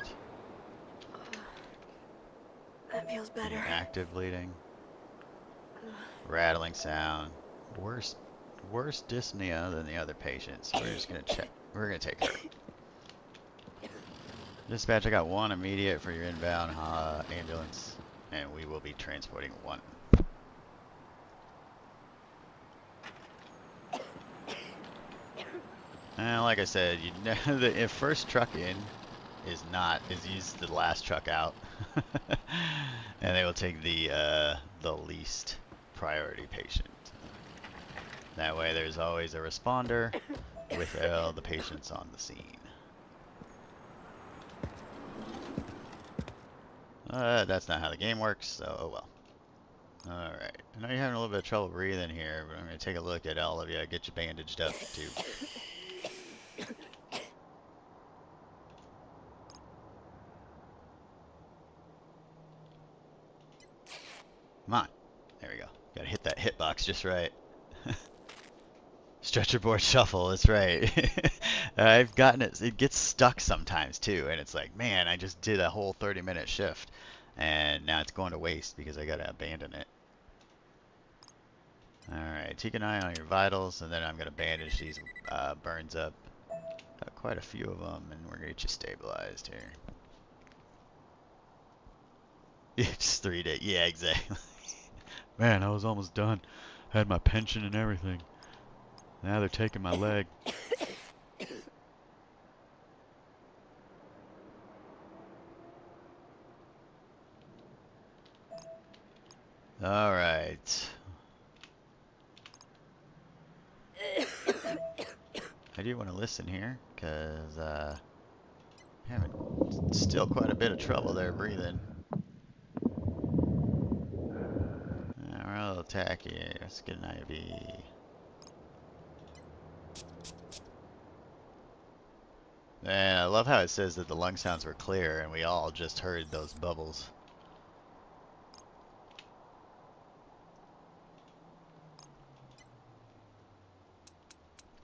That feels better. Active bleeding. Rattling sound. Worse dyspnea than the other patients. So we're just gonna check. We're gonna take her. Dispatch, I got one immediate for your inbound ambulance, and we will be transporting one. And like I said, you know, the first truck in is usually the last truck out, and they will take the least priority patient. That way, there's always a responder with all the patients on the scene. That's not how the game works, so oh well. Alright, I know you're having a little bit of trouble breathing here, but I'm going to take a look at all of you, get you bandaged up too. Come on. There we go. Gotta hit that hitbox just right. Stretcher board shuffle, that's right. I've gotten it. It gets stuck sometimes too, and it's like, man, I just did a whole 30-minute shift, and now it's going to waste because I gotta abandon it. Alright, take an eye on your vitals, and then I'm gonna bandage these burns up. Got quite a few of them, and we're gonna get you stabilized here. It's 3 days. Yeah, exactly. Man, I was almost done. Had my pension and everything. Now they're taking my leg. Alright. I do want to listen here, because having still quite a bit of trouble there breathing. We're a little tacky. Let's get an IV. And I love how it says that the lung sounds were clear, and we all just heard those bubbles.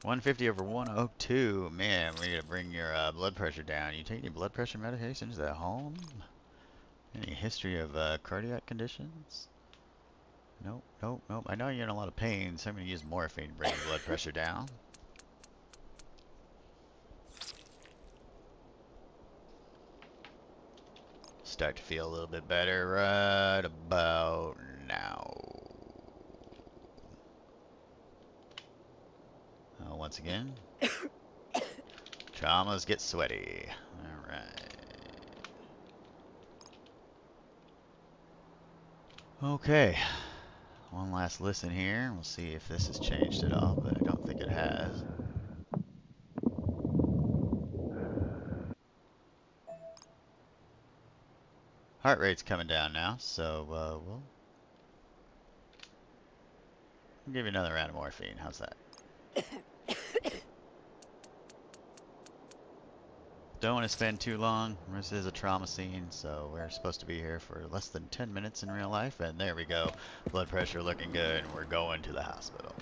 (150/102). Man, we're gonna bring your blood pressure down. You take any blood pressure medications at home? Any history of cardiac conditions? Nope, nope, nope. I know you're in a lot of pain, so I'm gonna use morphine to bring your blood pressure down. Start to feel a little bit better right about now. Once again, traumas get sweaty. Alright. Okay. One last listen here. We'll see if this has changed at all, but I don't think it has. Heart rate's coming down now, so we'll give you another round of morphine. How's that? Don't want to spend too long. This is a trauma scene, so we're supposed to be here for less than 10 minutes in real life, and there we go. Blood pressure looking good, and we're going to the hospital.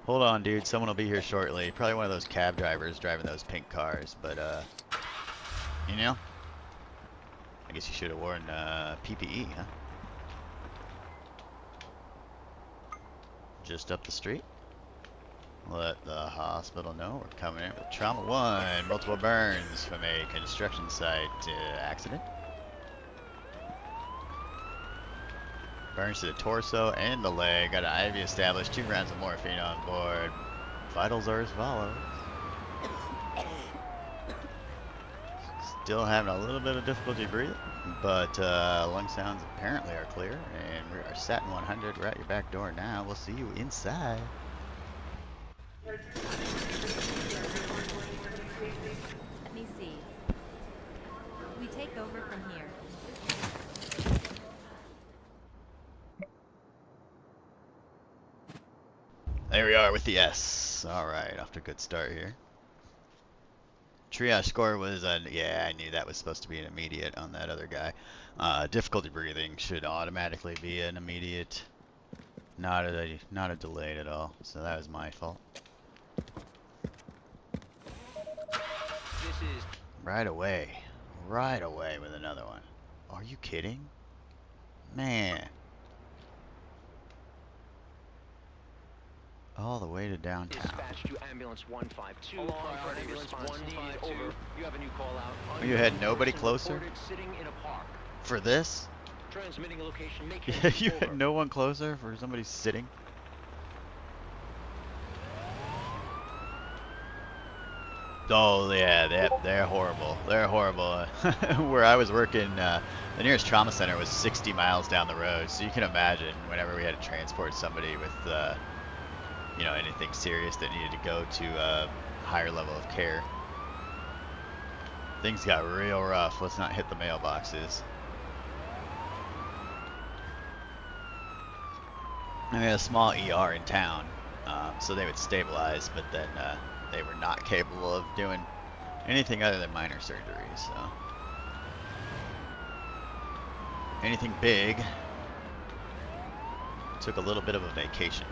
Hold on, dude. Someone will be here shortly. Probably one of those cab drivers driving those pink cars, but, you know, I guess you should have worn PPE, huh? Just up the street. Let the hospital know we're coming in with trauma 1, multiple burns from a construction site accident. Burns to the torso and the leg. Got an IV established, 2 rounds of morphine on board. Vitals are as follows. Still having a little bit of difficulty breathing, but lung sounds apparently are clear, and we are sat in 100. We're at your back door now. We'll see you inside. Let me see. We take over from here. There we are with the S. Alright, off to a good start here. Triage score was, yeah, I knew that was supposed to be an immediate on that other guy. Difficulty breathing should automatically be an immediate, not a delayed at all. So that was my fault. This is Right away with another one. Are you kidding? Man. All the way to downtown. dispatch to ambulance 152. Along for ambulance 152. Over. You have a new call out. You had nobody closer Reported sitting in a park. for this? Transmitting a location. Make Yeah, it you over. had no one closer for somebody sitting? Oh yeah, they're horrible. They're horrible. Where I was working, the nearest trauma center was 60 miles down the road, so you can imagine whenever we had to transport somebody with, you know, anything serious that needed to go to a higher level of care. Things got real rough. Let's not hit the mailboxes. And we had a small ER in town, so they would stabilize, but then they were not capable of doing anything other than minor surgery. So anything big took a little bit of a vacation.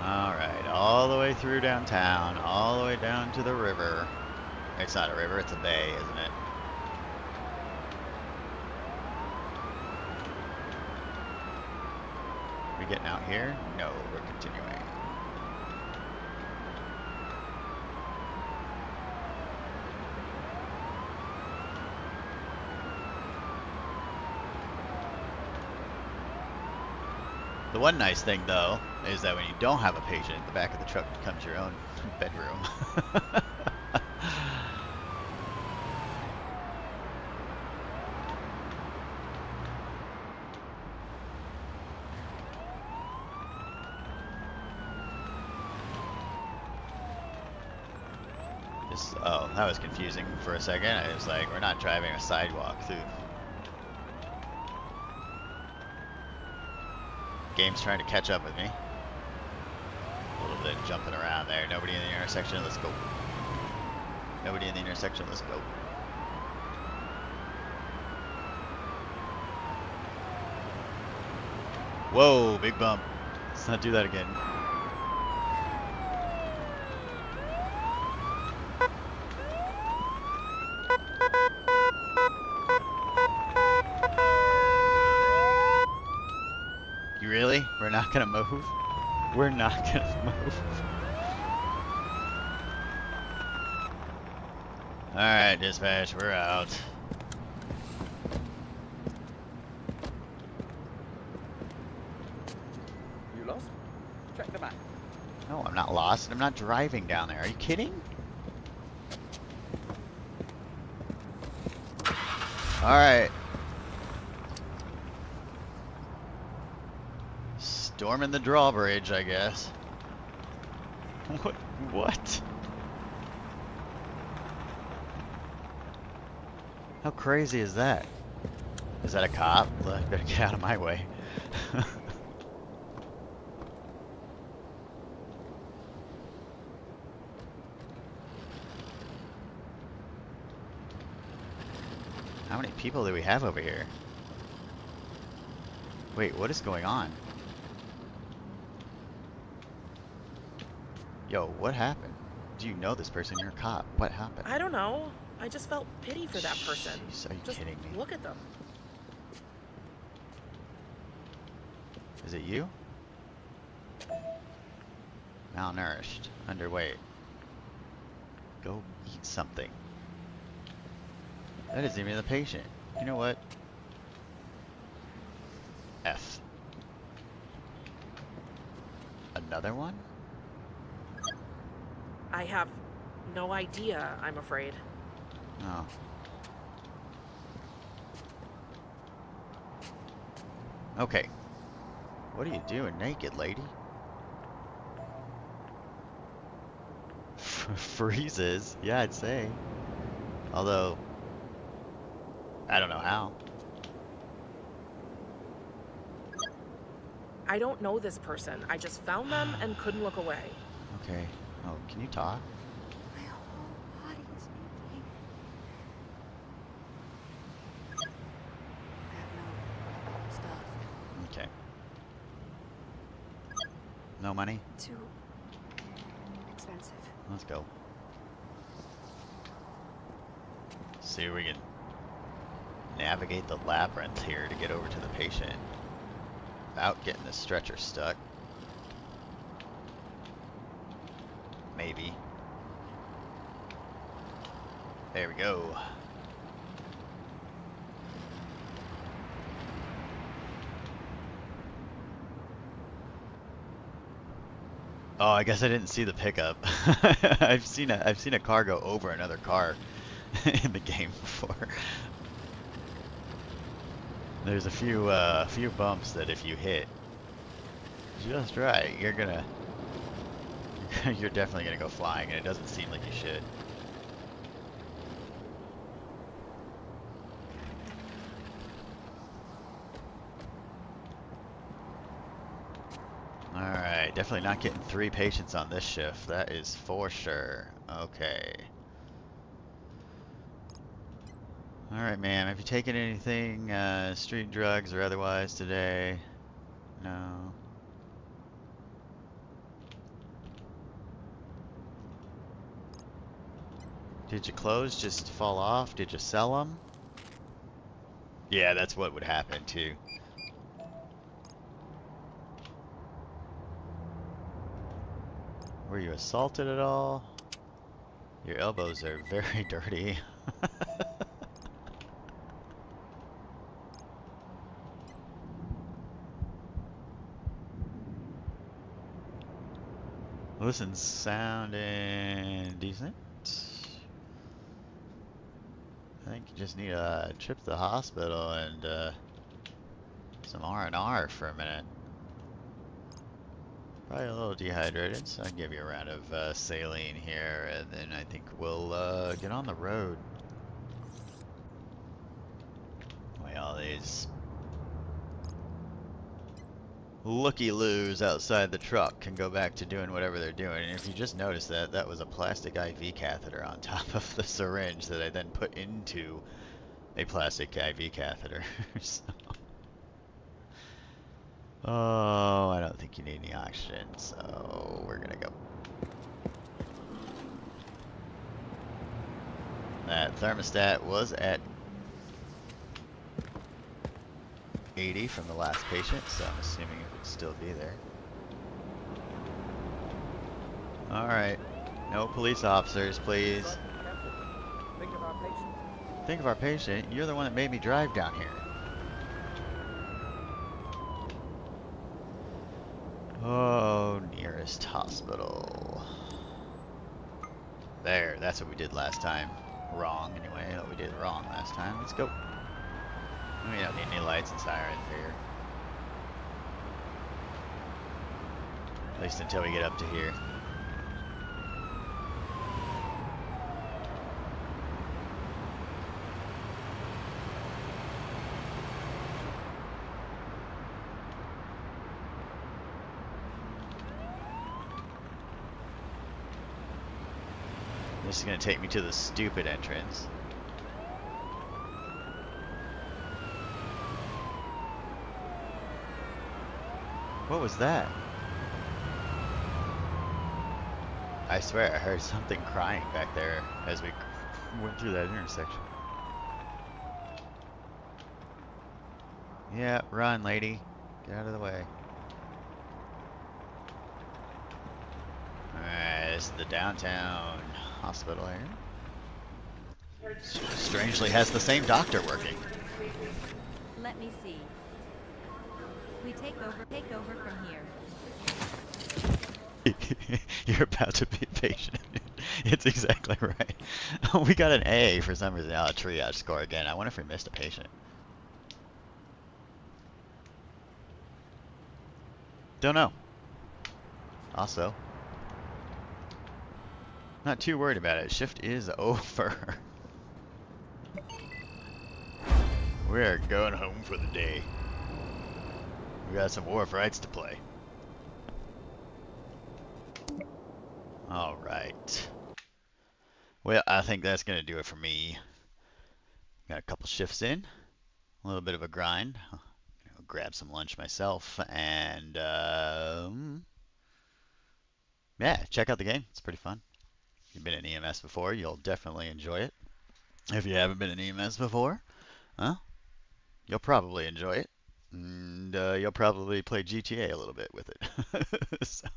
Alright, all the way through downtown, all the way down to the river. It's not a river, it's a bay, isn't it? We getting out here? No, we're continuing. The one nice thing, though, is that when you don't have a patient, the back of the truck becomes your own bedroom. Oh, that was confusing for a second. I was like, we're not driving a sidewalk through. Game's trying to catch up with me. A little bit jumping around there. Nobody in the intersection. Let's go. Nobody in the intersection. Let's go. Whoa, big bump. Let's not do that again. You really? We're not gonna move? We're not gonna move. Alright, dispatch, we're out. You lost? Check the map. No, I'm not lost. I'm not driving down there. Are you kidding? Alright. Storming the drawbridge, I guess. What? How crazy is that? Is that a cop? Well, I better get out of my way. How many people do we have over here? Wait, what is going on? Yo, what happened? Do you know this person? You're a cop. What happened? I don't know. I just felt pity for that person. Jeez, are you Just kidding me? look at them. Is it you? Malnourished. Underweight. Go eat something. That isn't even the patient. You know what? F. Another one? I have no idea, I'm afraid. Oh. Okay. What are you doing naked, lady? Freezes? Yeah, I'd say. Although, I don't know how. I don't know this person. I just found them and couldn't look away. Okay. Oh, can you talk? My whole body is aching. I have no stuff. Okay. No money? Too expensive. Let's go. See if we can navigate the labyrinth here to get over to the patient without getting the stretcher stuck. Maybe. There we go. Oh, I guess I didn't see the pickup. I've seen a car go over another car in the game before. There's a few bumps that if you hit just right, you're definitely gonna go flying, and it doesn't seem like you should. Alright, definitely not getting 3 patients on this shift, that is for sure. Okay. Alright, ma'am, have you taken anything, street drugs or otherwise today? No. Did your clothes just fall off? Did you sell them? Yeah, that's what would happen too. Were you assaulted at all? Your elbows are very dirty. Listen, sounding decent. I think you just need a trip to the hospital and some R&R for a minute. Probably a little dehydrated, so I'll give you a round of saline here, and then I think we'll get on the road. Way all these looky-loos outside the truck can go back to doing whatever they're doing. And if you just noticed that, that was a plastic IV catheter on top of the syringe that I then put into a plastic IV catheter. So. Oh, I don't think you need any oxygen, so we're gonna go. That thermostat was at 80 from the last patient, so I'm assuming it would still be there. Alright, no police officers, please. Think of our patient. Think of our patient? You're the one that made me drive down here. Oh, nearest hospital. There, that's what we did last time. Wrong, anyway. What we did wrong last time. Let's go. We don't need any lights and sirens here. At least until we get up to here. This is going to take me to the stupid entrance. What was that? I swear I heard something crying back there as we went through that intersection. Yeah, run, lady. Get out of the way. Alright, this is the downtown hospital here. Strangely has the same doctor working. Let me see. We take over from here. You're about to be patient. It's exactly right. We got an A for some reason. Oh, a triage score again. I wonder if we missed a patient. Don't know. Also, not too worried about it. Shift is over. We're going home for the day. We got some wharf rights to play. Alright. Well, I think that's going to do it for me. Got a couple shifts in. A little bit of a grind. I'll grab some lunch myself. And, yeah, check out the game. It's pretty fun. If you've been in EMS before, you'll definitely enjoy it. If you haven't been in EMS before, you'll probably enjoy it. And you'll probably play GTA a little bit with it. So,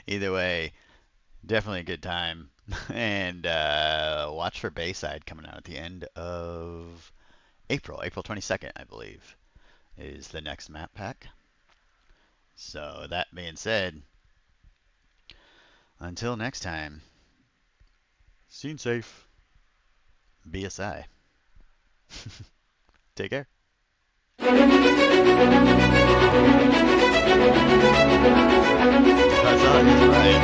either way, definitely a good time. And watch for Bayside coming out at the end of April. April 22nd, I believe, is the next map pack. So, that being said, until next time, scene safe. BSI. Take care. That's all, right.